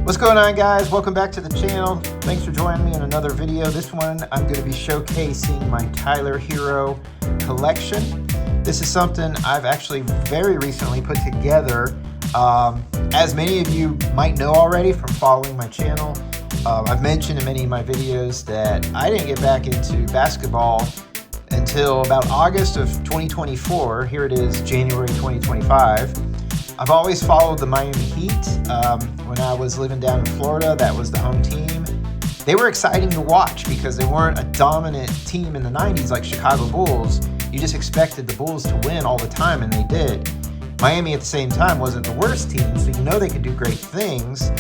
What's going on, guys? Welcome back to the channel. Thanks for joining me in another video. This one, I'm going to be showcasing my Tyler Herro collection. This is something I've actually very recently put together. As many of you might know already from following my channel, I've mentioned in many of my videos that I didn't get back into basketball until about August of 2024. Here it is, January 2025. I've always followed the Miami Heat. When I was living down in Florida, that was the home team. They were exciting to watch because they weren't a dominant team in the 90s like Chicago Bulls. You just expected the Bulls to win all the time, and they did. Miami at the same time wasn't the worst team, so you know they could do great things.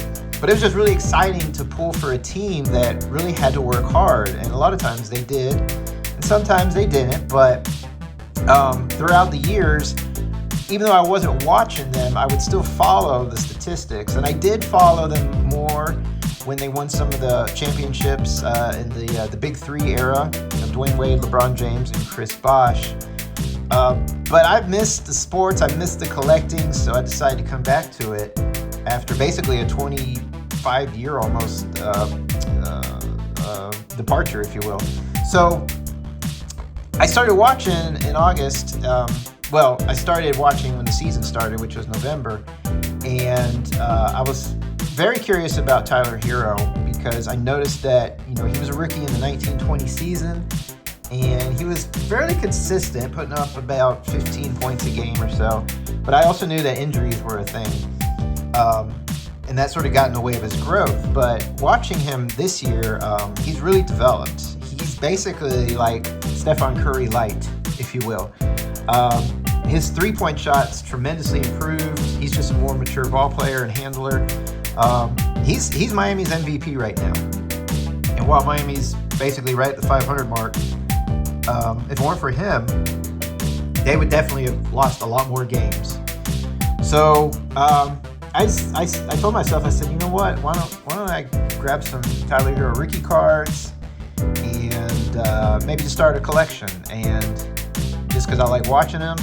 But it was just really exciting to pull for a team that really had to work hard, and a lot of times they did, and sometimes they didn't. But throughout the years, even though I wasn't watching them, I would still follow the statistics. And I did follow them more when they won some of the championships in the Big Three era of Dwayne Wade, LeBron James, and Chris Bosh. But I've missed the sports, I've missed the collecting, so I decided to come back to it after basically a 25-year almost departure, if you will. So I started watching in August. Well, I started watching when the season started, which was November, and I was very curious about Tyler Herro because I noticed that he was a rookie in the 1920 season, and he was fairly consistent, putting up about 15 points a game or so. But I also knew that injuries were a thing, and that sort of got in the way of his growth. But watching him this year, he's really developed. He's basically like Steph Curry light, if you will. His three-point shot's tremendously improved. He's just a more mature ball player and handler. He's Miami's MVP right now. And while Miami's basically right at the 500 mark, if it weren't for him, they would definitely have lost a lot more games. So I told myself, I said, you know what? Why don't I grab some Tyler Herro rookie cards and maybe just start a collection? And just because I like watching him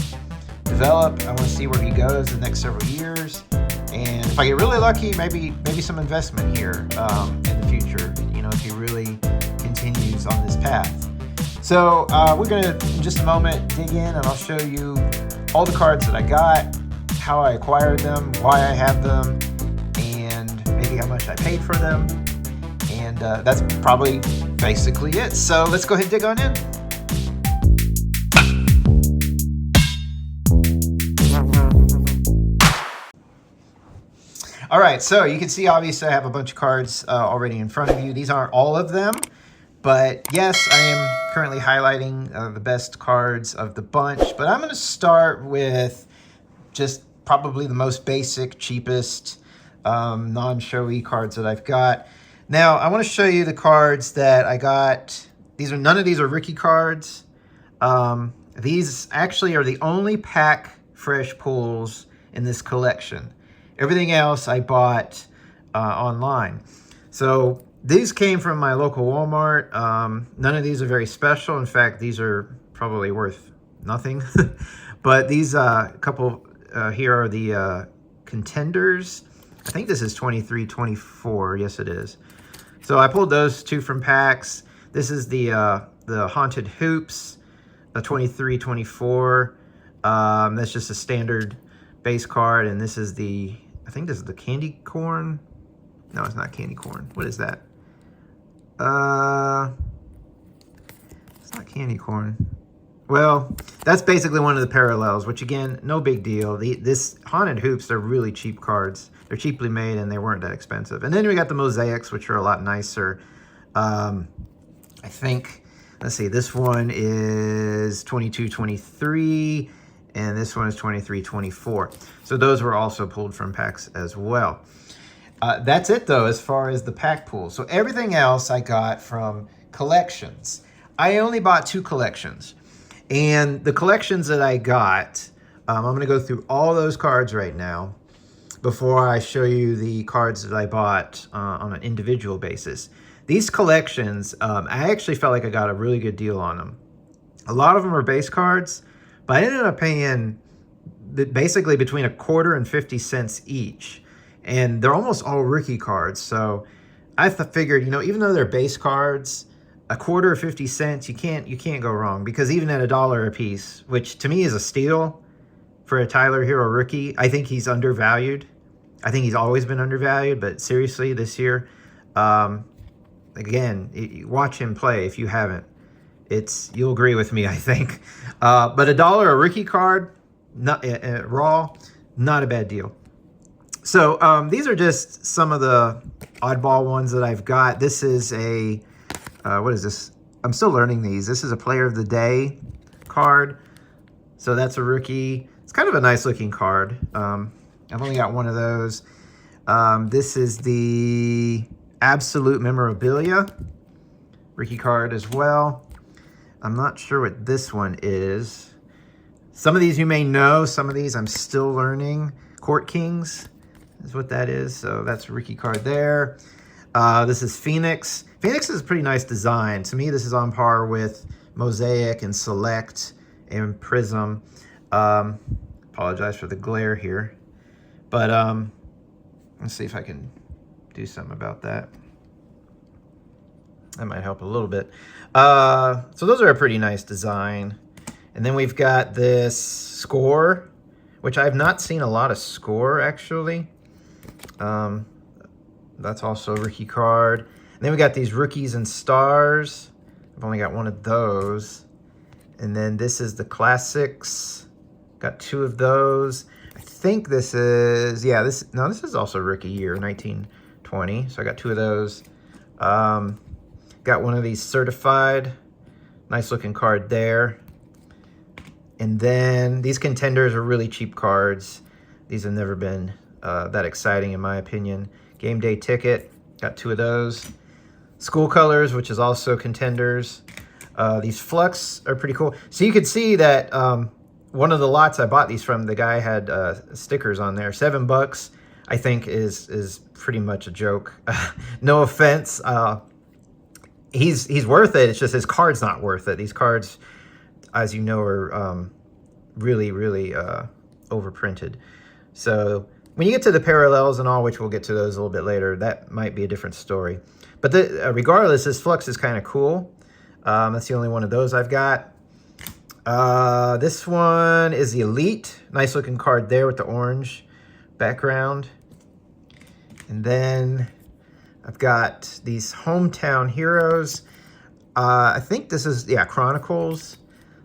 develop, I want to see where he goes the next several years, and if I get really lucky, maybe some investment here in the future, if he really continues on this path. So we're going to, in just a moment, dig in, and I'll show you all the cards that I got, how I acquired them, why I have them, and maybe how much I paid for them, and that's probably basically it. So let's go ahead and dig on in. All right, so you can see, obviously, I have a bunch of cards already in front of you. These aren't all of them, but yes, I am currently highlighting the best cards of the bunch. But I'm going to start with just probably the most basic, cheapest, non-showy cards that I've got. Now, I want to show you the cards that I got. None of these are rookie cards. These actually are the only pack fresh pulls in this collection. Everything else I bought online. So these came from my local Walmart. None of these are very special. In fact, these are probably worth nothing. But these couple here are the contenders. I think this is 23-24. Yes, it is. So I pulled those two from packs. This is the Haunted Hoops, a 23-24. That's just a standard base card, and this is I think this is the candy corn. No, it's not candy corn. What is that? It's not candy corn. Well, that's basically one of the parallels, which again, no big deal. This Haunted Hoops, they're really cheap cards. They're cheaply made, and they weren't that expensive. And then we got the Mosaics, which are a lot nicer. I think, let's see, this one is 22-23. And this one is 23-24. So those were also pulled from packs as well. That's it, though, as far as the pack pool. So everything else I got from collections. I only bought 2 collections. And the collections that I got, I'm going to go through all those cards right now before I show you the cards that I bought on an individual basis. These collections, I actually felt like I got a really good deal on them. A lot of them are base cards, but I ended up paying basically between $0.25 and 50 cents each. and they're almost all rookie cards. So I figured, even though they're base cards, a quarter or 50 cents, you can't go wrong, because even at $1 a piece, which to me is a steal for a Tyler Herro rookie, I think he's undervalued. I think he's always been undervalued, but seriously, this year, again, watch him play if you haven't. You'll agree with me, I think. But $1 a rookie card, not raw, not a bad deal. So these are just some of the oddball ones that I've got. This is a what is this? I'm still learning these. This is a Player of the Day card. So that's a rookie. It's kind of a nice looking card. I've only got one of those. This is the Absolute Memorabilia rookie card as well. I'm not sure what this one is. Some of these you may know. Some of these I'm still learning. Court Kings is what that is. So that's a rookie card there. This is Phoenix. Phoenix is a pretty nice design. To me, this is on par with Mosaic and Select and Prism. Apologize for the glare here. But let's see if I can do something about that. That might help a little bit. So those are a pretty nice design. And then we've got this Score, which I've not seen a lot of Score, actually. That's also a rookie card. And then we got these Rookies and Stars. I've only got one of those. And then this is the Classics. Got two of those. I think this is, this is also rookie year, 1920. So I got two of those. Got one of these Certified. Nice looking card there. And then these Contenders are really cheap cards. These have never been that exciting in my opinion. Game Day Ticket. Got two of those. School Colors, which is also Contenders. These Flux are pretty cool. So you could see that one of the lots I bought these from, the guy had stickers on there. $7, I think, is pretty much a joke. No offense. He's worth it. It's just his card's not worth it. These cards, as you know, are really, really overprinted. So when you get to the parallels and all, which we'll get to those a little bit later, that might be a different story. But regardless, this Flux is kind of cool. That's the only one of those I've got. This one is the Elite. Nice looking card there with the orange background. And then I've got these Hometown Heroes. I think this is, Chronicles.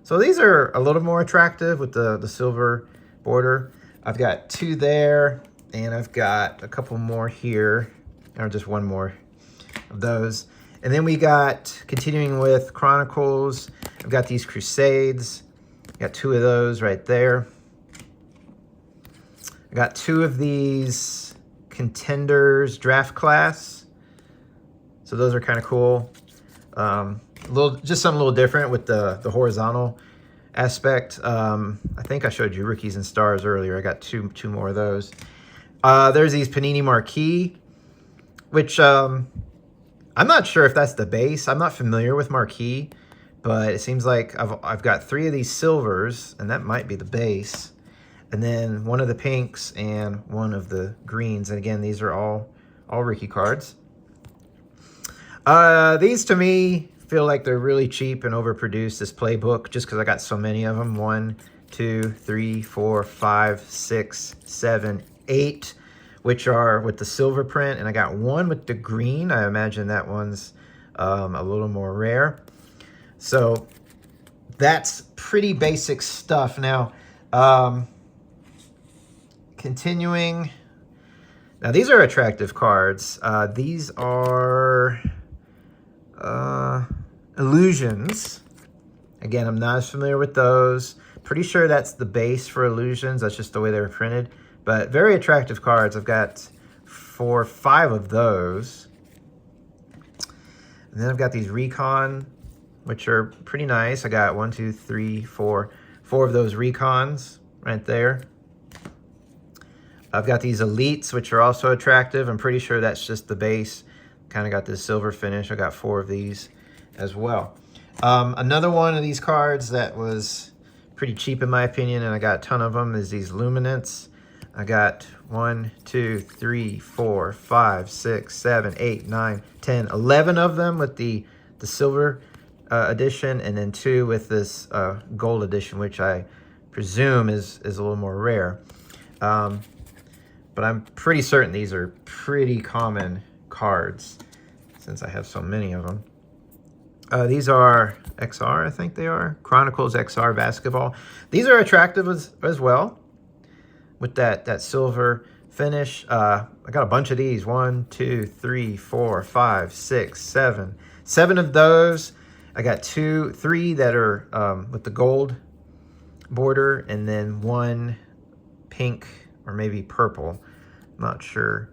So these are a little more attractive with the silver border. I've got two there, and I've got a couple more here, or just one more of those. And then we got, continuing with Chronicles, I've got these Crusades. Got two of those right there. I got two of these Contenders Draft Class. So those are kind of cool. Just something a little different with the horizontal aspect. I think I showed you Rookies and Stars earlier. I got two more of those. There's these Panini Marquee, which I'm not sure if that's the base. I'm not familiar with Marquee, but it seems like I've got three of these silvers, and that might be the base. And then one of the pinks and one of the greens. And again, these are all rookie cards. These to me feel like they're really cheap and overproduced, this playbook, just because I got so many of them. 1, 2, 3, 4, 5, 6, 7, 8, which are with the silver print. And I got one with the green. I imagine that one's a little more rare. So that's pretty basic stuff. Now, continuing. Now, these are attractive cards. These are Illusions. Again, I'm not as familiar with those. Pretty sure that's the base for Illusions. That's just the way they were printed. But very attractive cards. I've got 4 or 5 of those. And then I've got these Recon, which are pretty nice. I got 1, 2, 3, 4 of those Recons right there. I've got these Elites, which are also attractive. I'm pretty sure that's just the base. Kind of got this silver finish. I got 4 of these as well. Another one of these cards that was pretty cheap in my opinion, and I got a ton of them, is these Luminance. I got 1, 2, 3, 4, 5, 6, 7, 8, 9, 10, 11 of them with the silver edition, and then 2 with this gold edition, which I presume is a little more rare. But I'm pretty certain these are pretty common cards since I have so many of them. These are XR, I think they are. Chronicles XR Basketball. These are attractive as well with that silver finish. I got a bunch of these. 1, 2, 3, 4, 5, 6, 7. 7 of those. I got 2, 3 that are with the gold border, and then 1 pink or maybe purple. Not sure.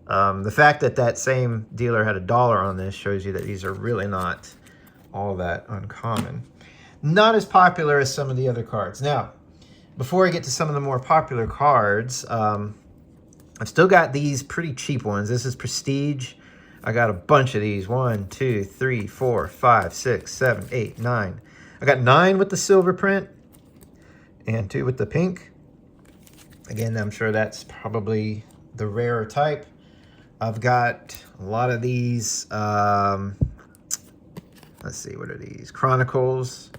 The fact that same dealer had $1 on this shows you that these are really not all that uncommon. Not as popular as some of the other cards. Now, before I get to some of the more popular cards, I've still got these pretty cheap ones. This is Prestige. I got a bunch of these. 1, 2, 3, 4, 5, 6, 7, 8, 9. I got 9 with the silver print and 2 with the pink. Again, I'm sure that's probably the rarer type. I've got a lot of these. Let's see, what are these? Chronicles.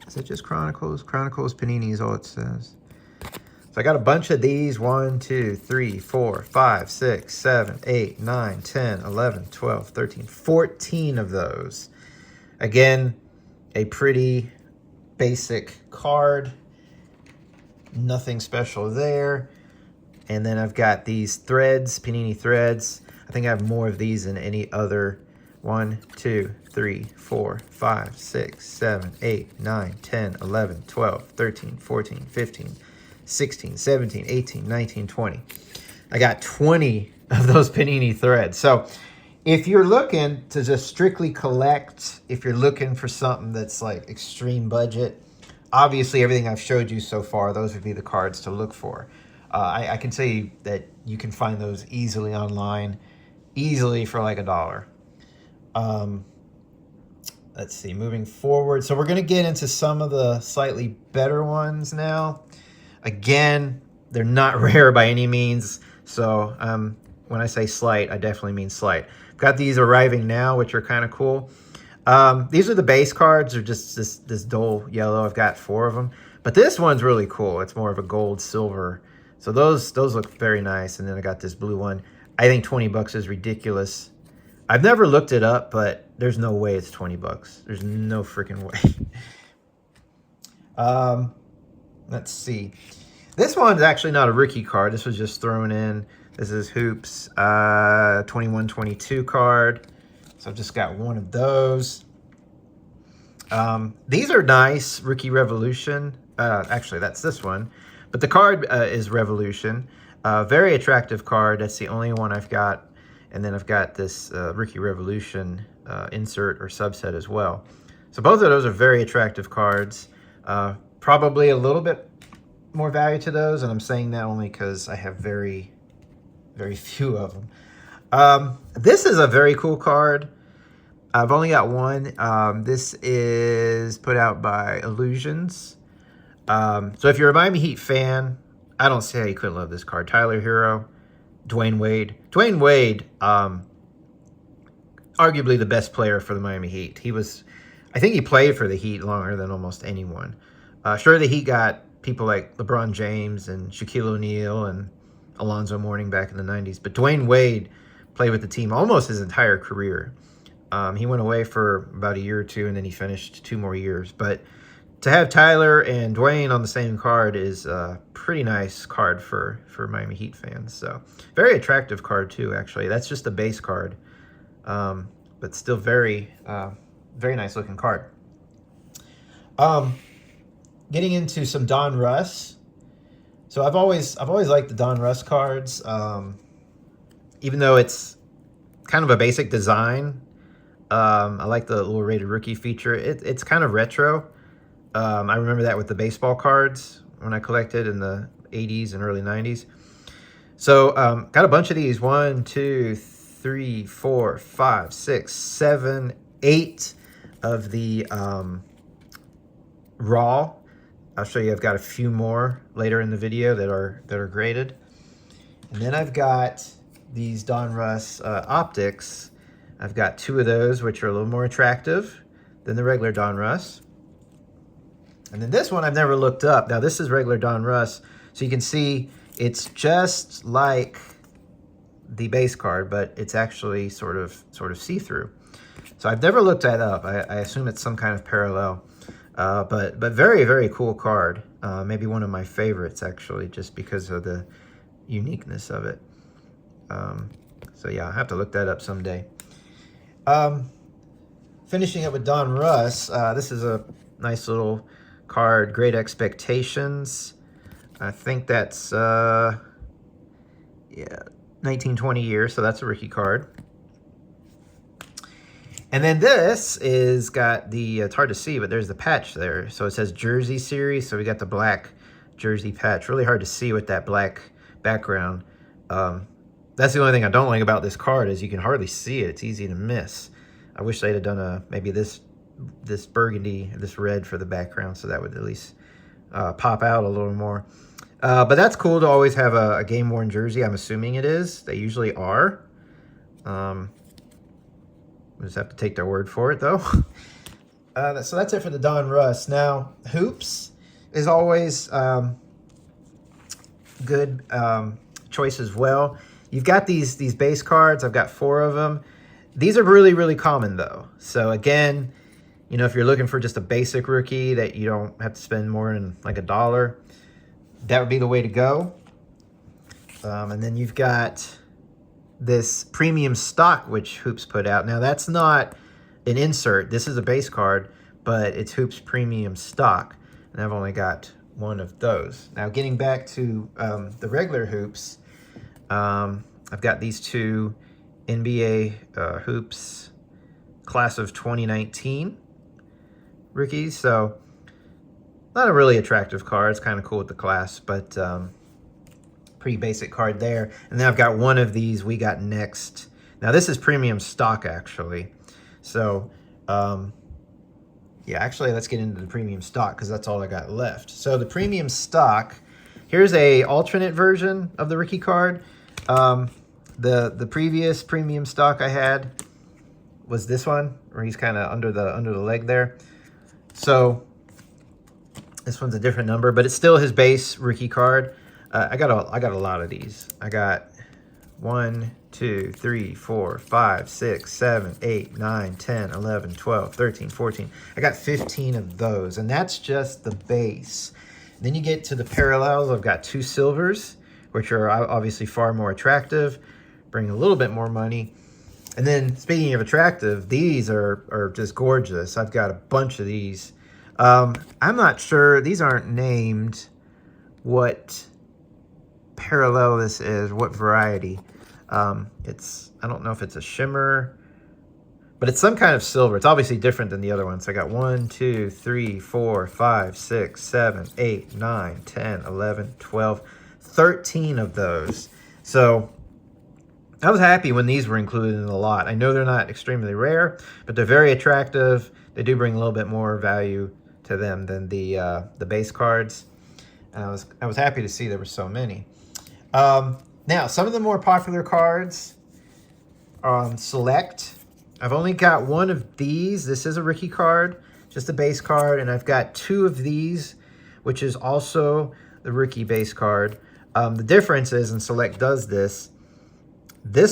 Is it just Chronicles? Chronicles Panini is all it says. So I got a bunch of these. 1, 2, 3, 4, 5, 6, 7, 8, 9, 10, 11, 12, 13, 14 of those. Again, a pretty basic card. Nothing special there. And then I've got these threads, Panini threads. I think I have more of these than any other. 1, 2, 3, 4, 5, 6, 7, 8, 9, 10, 11, 12, 13, 14, 15, 16, 17, 18, 19, 20. I got 20 of those Panini threads. So if you're looking to just strictly collect, if you're looking for something that's like extreme budget, obviously everything I've showed you so far, those would be the cards to look for. I can tell you that you can find those easily online, easily for like $1. Let's see, moving forward. So we're going to get into some of the slightly better ones now. Again, they're not rare by any means. So when I say slight, I definitely mean slight. Got these arriving now, which are kind of cool. These are the base cards. They're just this dull yellow. I've got 4 of them. But this one's really cool. It's more of a gold silver. So those look very nice. And then I got this blue one. I think $20 is ridiculous. I've never looked it up, but there's no way it's $20. There's no freaking way. Let's see. This one's actually not a rookie card. This was just thrown in. This is Hoops 21-22 card. So I've just got 1 of those. These are nice. Rookie Revolution. Actually, that's this one. But the card is Revolution. Very attractive card. That's the only one I've got. And then I've got this Rookie Revolution insert or subset as well. So both of those are very attractive cards. Probably a little bit more value to those. And I'm saying that only because I have very, very few of them. This is a very cool card. I've only got 1. This is put out by Illusions. So if you're a Miami Heat fan, I don't see how you couldn't love this card. Tyler Herro, Dwayne Wade. Dwayne Wade, arguably the best player for the Miami Heat. I think he played for the Heat longer than almost anyone. Sure, the Heat got people like LeBron James and Shaquille O'Neal and Alonzo Mourning back in the 90s. But Dwayne Wade played with the team almost his entire career. He went away for about a year or 2, and then he finished 2 more years. But to have Tyler and Dwayne on the same card is a pretty nice card for Miami Heat fans. So very attractive card too, actually. That's just a base card, but still very nice looking card. Getting into some Don Russ. So I've always liked the Don Russ cards, even though it's kind of a basic design. I like the little rated rookie feature. It's kind of retro. I remember that with the baseball cards when I collected in the 80s and early 90s. So got a bunch of these. 1, 2, 3, 4, 5, 6, 7, 8 of the raw I'll show you. I've got a few more later in the video that are graded. And then I've got these Donruss optics. I've got 2 of those, which are a little more attractive than the regular Donruss. And then this one I've never looked up. Now this is regular Donruss, so you can see it's just like the base card, but it's actually sort of see-through. So I've never looked that up. I assume it's some kind of parallel, but very, very cool card. Maybe one of my favorites actually, just because of the uniqueness of it. So yeah, I'll have to look that up someday. Finishing up with Donruss, this is a nice little card, Great Expectations. I think that's, yeah, 1920 years, so that's a rookie card. And then this is got the, it's hard to see, but there's the patch there. So it says Jersey Series, so we got the black jersey patch. Really hard to see with that black background. That's the only thing I don't like about this card is you can hardly see it. It's easy to miss. I wish they'd have done maybe this burgundy, this red for the background, so that would at least pop out a little more. But that's cool to always have a game-worn jersey. I'm assuming it is. They usually are. We just have to take their word for it, though. So that's it for the Donruss. Now, Hoops is always good choice as well. You've got these base cards. I've got 4 of them. These are really, really common, though. So, again, you know, if you're looking for just a basic rookie that you don't have to spend more than like $1, that would be the way to go. And then you've got this premium stock, which Hoops put out. Now, that's not an insert. This is a base card, but it's Hoops premium stock. And I've only got 1 of those. Now, getting back to the regular Hoops, I've got these 2 NBA Hoops class of 2019 rookies. So, not a really attractive card. It's kind of cool with the class, but pretty basic card there. And then I've got 1 of these We Got Next. Now, this is premium stock, actually. So, yeah, actually, let's get into the premium stock because that's all I got left. So, the premium stock, here's a alternate version of the rookie card. The previous premium stock I had was this one, where he's kind of under the leg there. So, this one's a different number, but it's still his base rookie card. I got a lot of these. I got 1, 2, 3, 4, 5, 6, 7, 8, 9, 10, 11, 12, 13, 14. I got 15 of those, and that's just the base. Then you get to the parallels. I've got 2 silvers, which are obviously far more attractive, bring a little bit more money. And then speaking of attractive, these are just gorgeous. I've got a bunch of these. I'm not sure, these aren't named what parallel this is, what variety. I don't know if it's a shimmer, but it's some kind of silver. It's obviously different than the other ones. I got 1, 2, 3, 4, 5, 6, 7, 8, 9, 10, 11, 12, 13 of those. So I was happy when these were included in the lot. I know they're not extremely rare, but they're very attractive. They do bring a little bit more value to them than the base cards. And I was happy to see there were so many. Now, some of the more popular cards on Select. I've only got 1 of these. This is a rookie card, just a base card. And I've got 2 of these, which is also the rookie base card. The difference is, and Select does this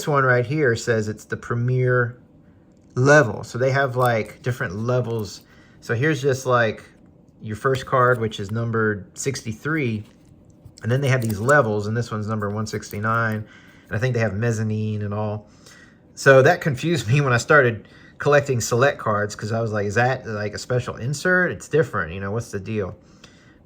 one right here says it's the premier level. So they have like different levels. So here's just like your first card, which is numbered 63. And then they have these levels, and this one's number 169. And I think they have mezzanine and all. So that confused me when I started collecting Select cards, because I was like, is that like a special insert? It's different, you know, what's the deal?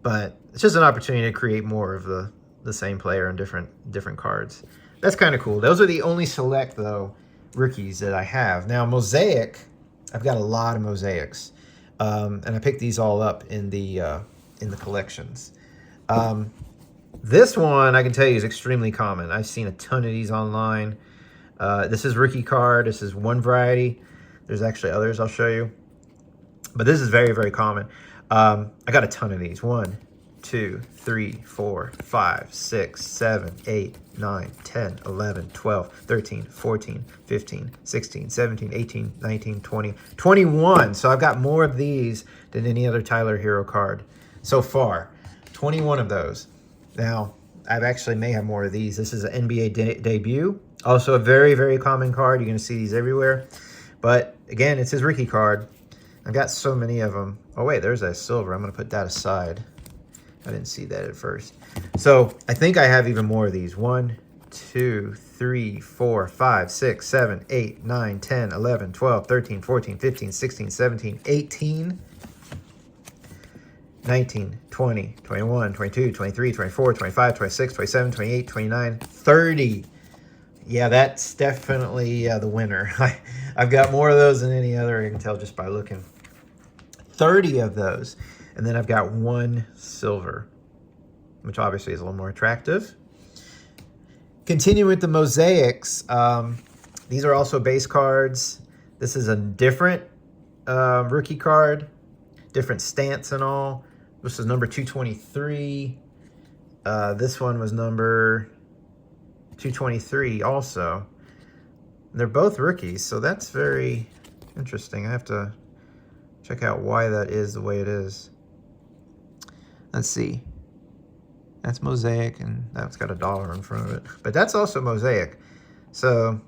But it's just an opportunity to create more of the same player and different cards. That's kind of cool. Those are the only Select, though, rookies that I have. Now, Mosaic, I've got a lot of Mosaics. And I picked these all up in the collections. This one, I can tell you, is extremely common. I've seen a ton of these online. This is rookie card. This is one variety. There's actually others I'll show you. But this is very, very common. I got a ton of these. 1, 2, 3, 4, 5, 6, 7, 8, 9, 10, 11, 12, 13, 14, 15, 16, 17, 18, 19, 20, 21. So I've got more of these than any other Tyler Herro card so far. 21 of those. Now, I've actually may have more of these. This is an NBA debut. Also a very, very common card. You're going to see these everywhere. But again, it's his rookie card. I've got so many of them. Oh, wait, there's a silver. I'm going to put that aside. I didn't see that at first. So I think I have even more of these. 1, 2, 3, 4, 5, 6, 7, 8, 9, 10, 11, 12, 13, 14, 15, 16, 17, 18, 19, 20, 21, 22, 23, 24, 25, 26, 27, 28, 29, 30. Yeah, that's definitely the winner. I've got more of those than any other. I can tell just by looking. 30 of those. And then I've got 1 silver, which obviously is a little more attractive. Continuing with the mosaics, these are also base cards. This is a different rookie card, different stance and all. This is number 223. This one was number 223 also. They're both rookies, so that's very interesting. I have to check out why that is the way it is. Let's see. That's mosaic, and that's got a dollar in front of it. But that's also mosaic. So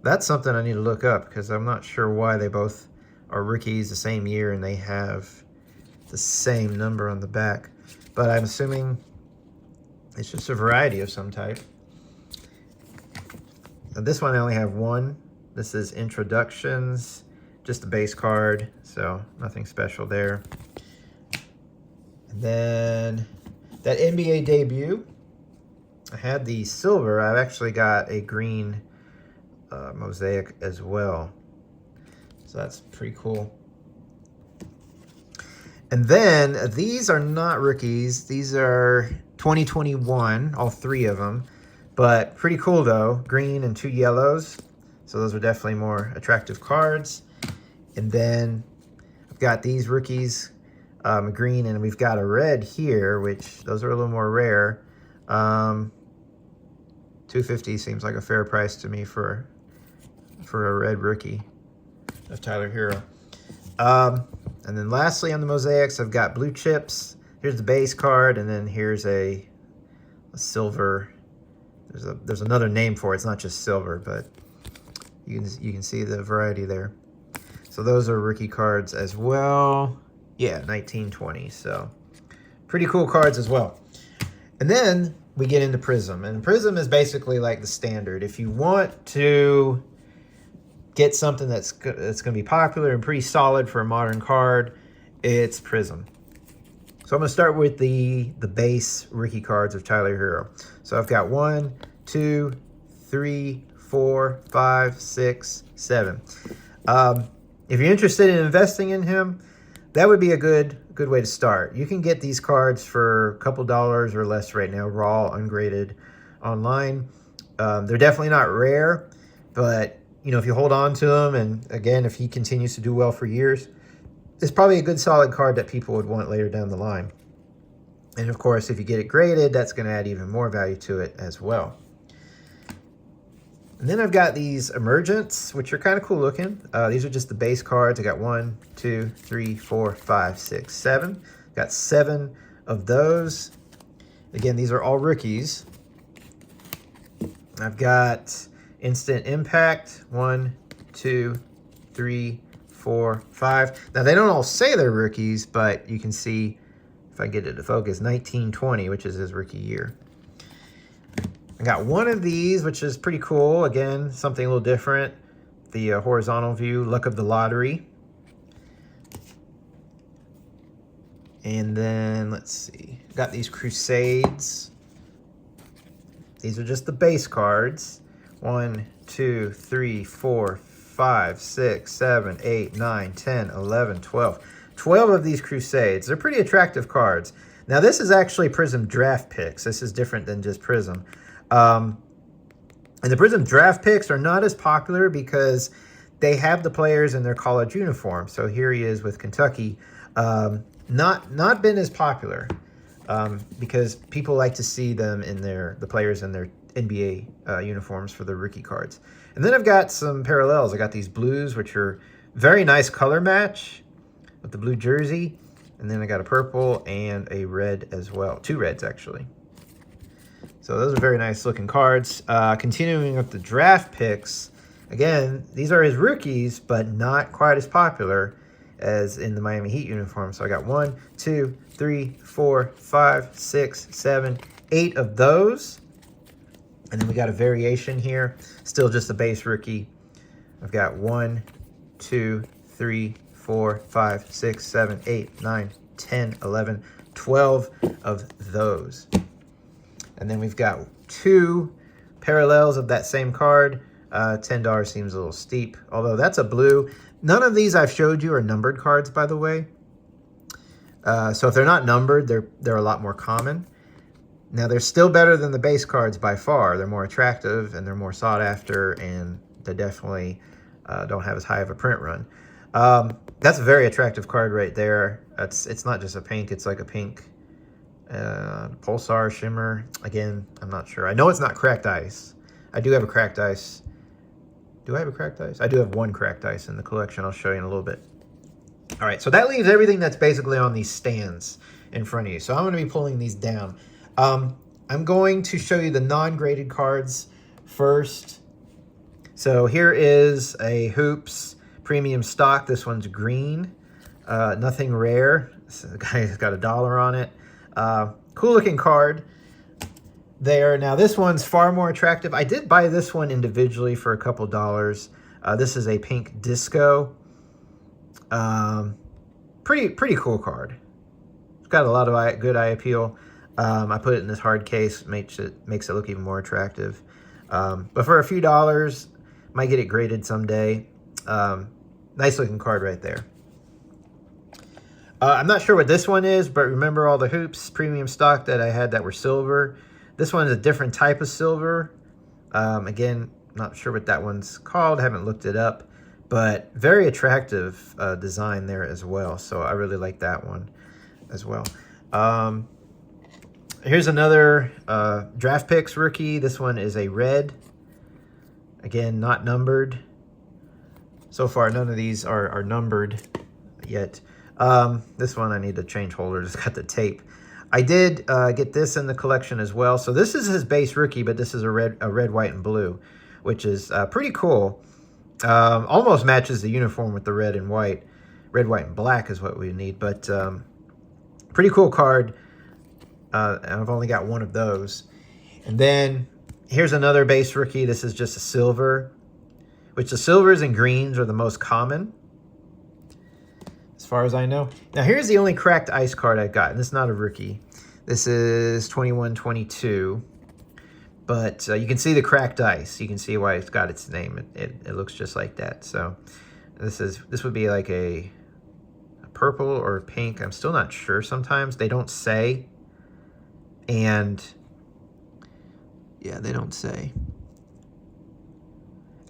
that's something I need to look up, because I'm not sure why they both are rookies the same year and they have the same number on the back. But I'm assuming it's just a variety of some type. Now this one I only have 1. This is introductions, just a base card, so nothing special there. And then that NBA debut, I had the silver. I've actually got a green mosaic as well. So that's pretty cool. And then these are not rookies. These are 2021, all 3 of them. But pretty cool though, green and 2 yellows. So those are definitely more attractive cards. And then I've got these rookies, green, and we've got a red here, which those are a little more rare. 250 seems like a fair price to me for a red rookie of Tyler Herro. And then lastly on the mosaics, I've got blue chips. Here's the base card, and then here's a silver. There's another name for it. It's not just silver, but you can see the variety there. So those are rookie cards as well. Yeah, 1920. So pretty cool cards as well. And then we get into Prism, and Prism is basically like the standard. If you want to get something that's going to be popular and pretty solid for a modern card, it's Prism. So I'm going to start with the base rookie cards of Tyler Herro. So I've got 1, 2, 3, 4, 5, 6, 7. If you're interested in investing in him, that would be a good way to start. You can get these cards for a couple dollars or less right now, raw, ungraded, online. They're definitely not rare, but you know, if you hold on to them, and again, if he continues to do well for years, it's probably a good solid card that people would want later down the line. And of course, if you get it graded, that's going to add even more value to it as well. And then I've got these Emergents, which are kind of cool looking. These are just the base cards. I got 1, 2, 3, 4, 5, 6, 7. Got 7 of those. Again, these are all rookies. I've got Instant Impact, 1, 2, 3, 4, 5. Now, they don't all say they're rookies, but you can see, if I get it to focus, 1920, which is his rookie year. I got 1 of these, which is pretty cool. Again, something a little different. The horizontal view, Luck of the Lottery. And then, let's see. Got these Crusades. These are just the base cards. 1, 2, 3, 4, 5, 6, 7, 8, 9, 10, 11, 12. 12 of these Crusades. They're pretty attractive cards. Now, this is actually Prism draft picks. This is different than just Prism. And the Prism draft picks are not as popular because they have the players in their college uniform. So here he is with Kentucky. Not been as popular because people like to see them in the players in their NBA uniforms for the rookie cards. And then I've got some parallels. I got these blues, which are very nice color match with the blue jersey. And then I got a purple and a red as well. 2 reds, actually. So those are very nice looking cards. Continuing with the draft picks. Again, these are his rookies, but not quite as popular as in the Miami Heat uniform. So I got 1, 2, 3, 4, 5, 6, 7, 8 of those. And then we got a variation here. Still just a base rookie. I've got 1, 2, 3, 4, 5, 6, 7, 8, 9, 10, 11, 12 of those. And then we've got 2 parallels of that same card. $10 seems a little steep, although that's a blue. None of these I've showed you are numbered cards, by the way. So if they're not numbered, they're a lot more common. Now, they're still better than the base cards by far. They're more attractive, and they're more sought after, and they definitely don't have as high of a print run. That's a very attractive card right there. It's not just a pink. It's like a pink pulsar shimmer. Again, I'm not sure. I know it's not cracked ice. I do have a cracked ice. Do I have a cracked ice? I do have 1 cracked ice in the collection. I'll show you in a little bit. All right, so that leaves everything that's basically on these stands in front of you. So I'm going to be pulling these down. I'm going to show you the non-graded cards first. So here is a Hoops premium stock. This one's green. Nothing rare. The guy's got $1 on it. Cool looking card there. Now this one's far more attractive. I did buy this one individually for a couple dollars. This is a pink disco. Pretty cool card. It's got a lot of good eye appeal. I put it in this hard case, makes it look even more attractive. But for a few dollars, might get it graded someday. Nice looking card right there. I'm not sure what this one is, but remember all the Hoops premium stock that I had that were silver. This one is a different type of silver. Again, not sure what that one's called. Haven't looked it up, but very attractive design there as well. So I really like that one as well. Here's another draft picks rookie. This one is a red. Again, not numbered. So far, none of these are numbered yet. This one I need to change holders. It's got the tape. I did get this in the collection as well. So this is his base rookie, but this is a red, white, and blue, which is pretty cool. Almost matches the uniform with the red and white. Red, white, and black is what we need, but pretty cool card. And I've only got 1 of those. And then here's another base rookie. This is just a silver, which the silvers and greens are the most common, as far as I know. Now, here's the only cracked ice card I've got, and this is not a rookie. This is 21-22, but you can see the cracked ice. You can see why it's got its name. It looks just like that. So this would be like a purple or pink. I'm still not sure sometimes. They don't say. And yeah, they don't say.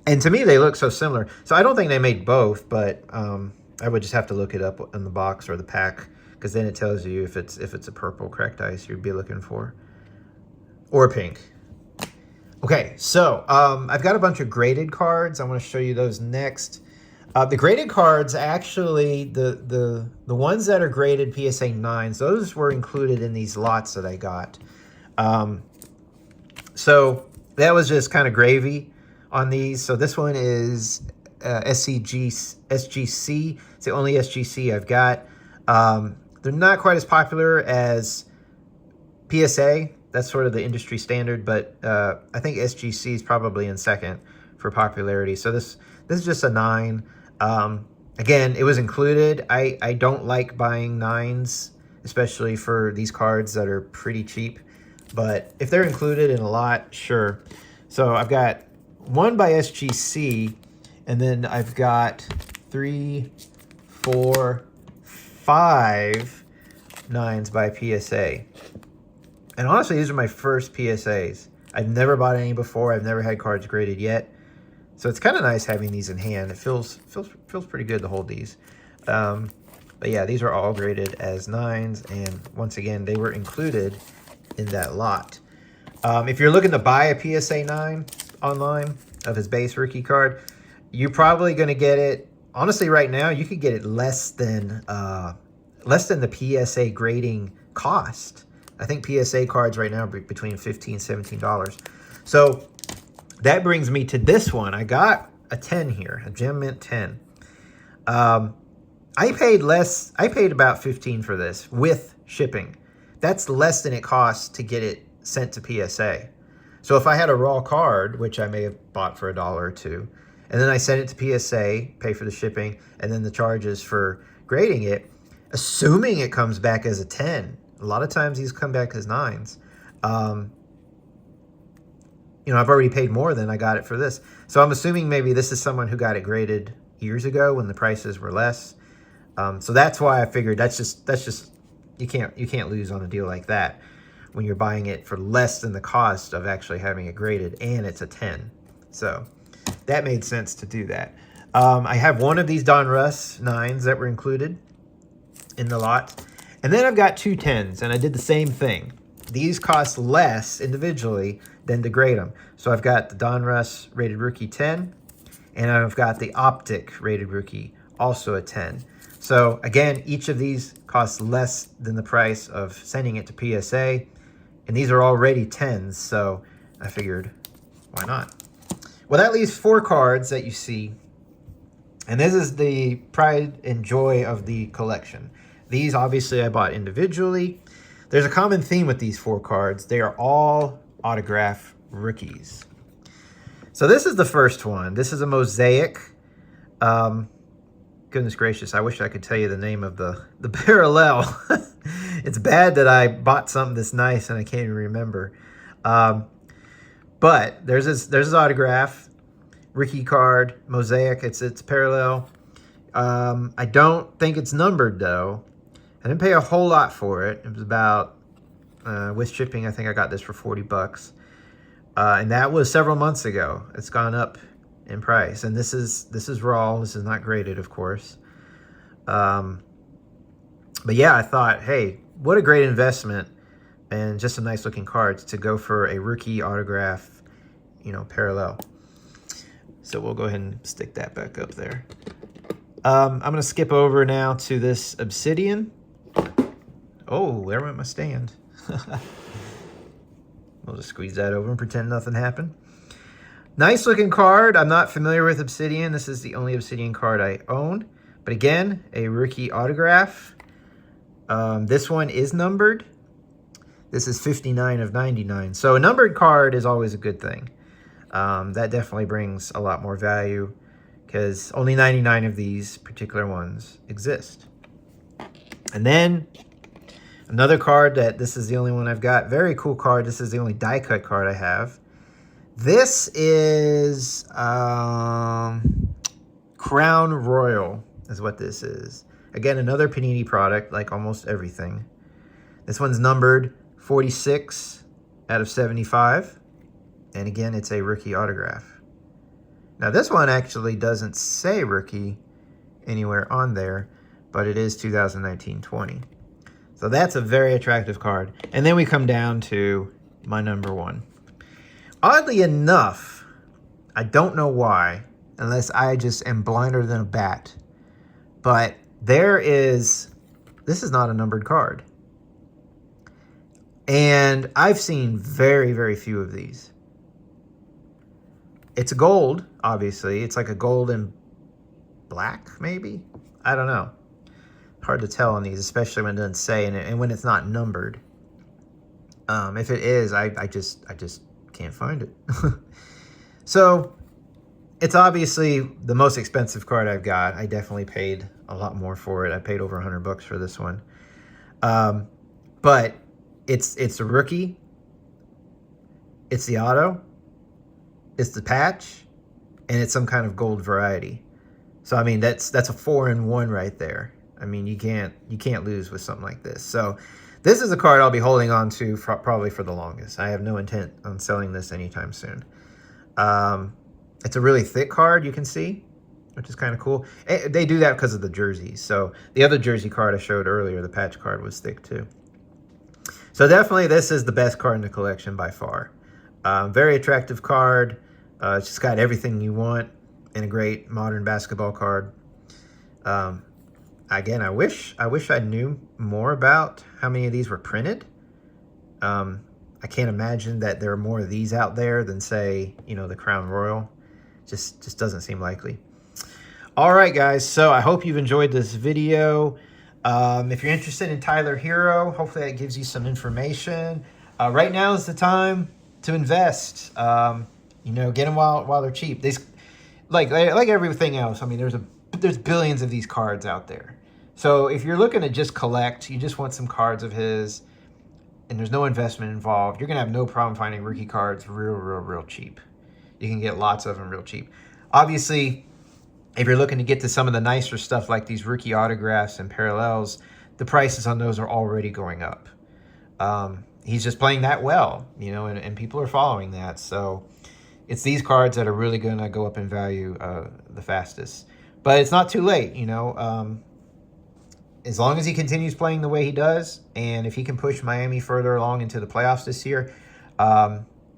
And to me, they look so similar. So I don't think they made both, but I would just have to look it up in the box or the pack, because then it tells you if it's a purple cracked ice you'd be looking for, or pink. Okay, so I've got a bunch of graded cards. I want to show you those next. The graded cards, actually, the ones that are graded PSA 9s, those were included in these lots that I got. So that was just kind of gravy on these. So this one is SGC. It's the only SGC I've got. They're not quite as popular as PSA. That's sort of the industry standard, but I think SGC is probably in second for popularity. So this is just a 9. Again, it was included. I don't like buying 9s, especially for these cards that are pretty cheap. But if they're included in a lot, sure. So I've got 1 by SGC, and then I've got 3, 4, 5 9s by PSA. And honestly, these are my first PSAs. I've never bought any before. I've never had cards graded yet. So it's kind of nice having these in hand. It feels pretty good to hold these. But yeah, these are all graded as 9s, and once again, they were included in that lot. If you're looking to buy a PSA 9 online of his base rookie card, you're probably going to get it. Honestly, right now, you could get it less than the PSA grading cost. I think PSA cards right now are between $15, $17. So that brings me to this one. I got a 10 here, a Gem Mint 10. I paid less. I paid about $15 for this with shipping. That's less than it costs to get it sent to PSA. So if I had a raw card, which I may have bought for $1 or $2, and then I sent it to PSA, pay for the shipping, and then the charges for grading it, assuming it comes back as a 10. A lot of times these come back as 9s. I've already paid more than I got it for this. So I'm assuming maybe this is someone who got it graded years ago when the prices were less. So that's why I figured that's just you can't lose on a deal like that when you're buying it for less than the cost of actually having it graded, and it's a 10. So that made sense to do that. I have one of these Donruss 9s that were included in the lot. And then I've got 2 10s, and I did the same thing. These cost less individually than to grade them. So I've got the Donruss rated rookie 10, and I've got the Optic rated rookie, also a 10. So again, each of these costs less than the price of sending it to PSA, and these are already 10s, so I figured, why not? Well, that leaves 4 cards that you see, and this is the pride and joy of the collection. These, obviously, I bought individually. There's a common theme with these 4 cards. They are all autograph rookies. So this is the first one. This is a mosaic. Goodness gracious, I wish I could tell you the name of the parallel. It's bad that I bought something this nice and I can't even remember. But there's his autograph, rookie card, mosaic. It's parallel. I don't think it's numbered though. I didn't pay a whole lot for it. It was about with shipping. I think I got this for $40, and that was several months ago. It's gone up in price, and this is raw. This is not graded, of course. But yeah, I thought, hey, what a great investment, and just some nice looking cards to go for a rookie autograph, parallel. So we'll go ahead and stick that back up there. I'm going to skip over now to this Obsidian. Oh, there went my stand. We'll just squeeze that over and pretend nothing happened. Nice looking card. I'm not familiar with Obsidian. This is the only Obsidian card I own. But again, a rookie autograph. This one is numbered. This is 59 of 99. So a numbered card is always a good thing. That definitely brings a lot more value because only 99 of these particular ones exist. And then another card this is the only one I've got. Very cool card. This is the only die cut card I have. This is Crown Royal is what this is. Again, another Panini product, like almost everything. This one's numbered 46 out of 75. And again, it's a rookie autograph. Now, this one actually doesn't say rookie anywhere on there, but it is 2019-20. So that's a very attractive card. And then we come down to my number one. Oddly enough, I don't know why, unless I just am blinder than a bat, but this is not a numbered card. And I've seen very, very few of these. It's gold, obviously. It's like a gold and black, maybe? I don't know. Hard to tell on these, especially when it doesn't say and when it's not numbered. If it is, I just can't find it. So it's obviously the most expensive card I've got. I definitely paid a lot more for it. I paid over $100 for this one. But it's a rookie. It's the auto. It's the patch, and it's some kind of gold variety. So I mean, that's a 4-in-1 right there. I mean, you can't lose with something like this. So this is a card I'll be holding on to probably for the longest. I have no intent on selling this anytime soon. It's a really thick card, you can see. which is kind of cool. They do that because of the jerseys. So the other jersey card I showed earlier, the patch card, was thick too. So definitely this is the best card in the collection by far. Very attractive card. It's just got everything you want in a great modern basketball card. Again, I wish I knew more about how many of these were printed. I can't imagine that there are more of these out there than, say, the Crown Royal. Just doesn't seem likely. All right, guys. So I hope you've enjoyed this video. If you're interested in Tyler Herro, hopefully that gives you some information. Right now is the time to invest. Get them while they're cheap. These, like everything else. I mean, there's billions of these cards out there. So if you're looking to just collect, you just want some cards of his, and there's no investment involved, you're gonna have no problem finding rookie cards real cheap. You can get lots of them real cheap. Obviously, if you're looking to get to some of the nicer stuff like these rookie autographs and parallels, the prices on those are already going up. He's just playing that well, and people are following that. So it's these cards that are really going to go up in value the fastest. But it's not too late, as long as he continues playing the way he does, and if he can push Miami further along into the playoffs this year,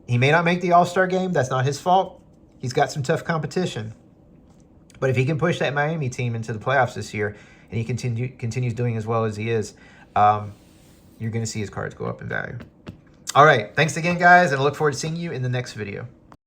he may not make the All-Star game. That's not his fault. He's got some tough competition. But if he can push that Miami team into the playoffs this year, and he continues doing as well as he is, you're going to see his cards go up in value. All right. Thanks again, guys, and I look forward to seeing you in the next video.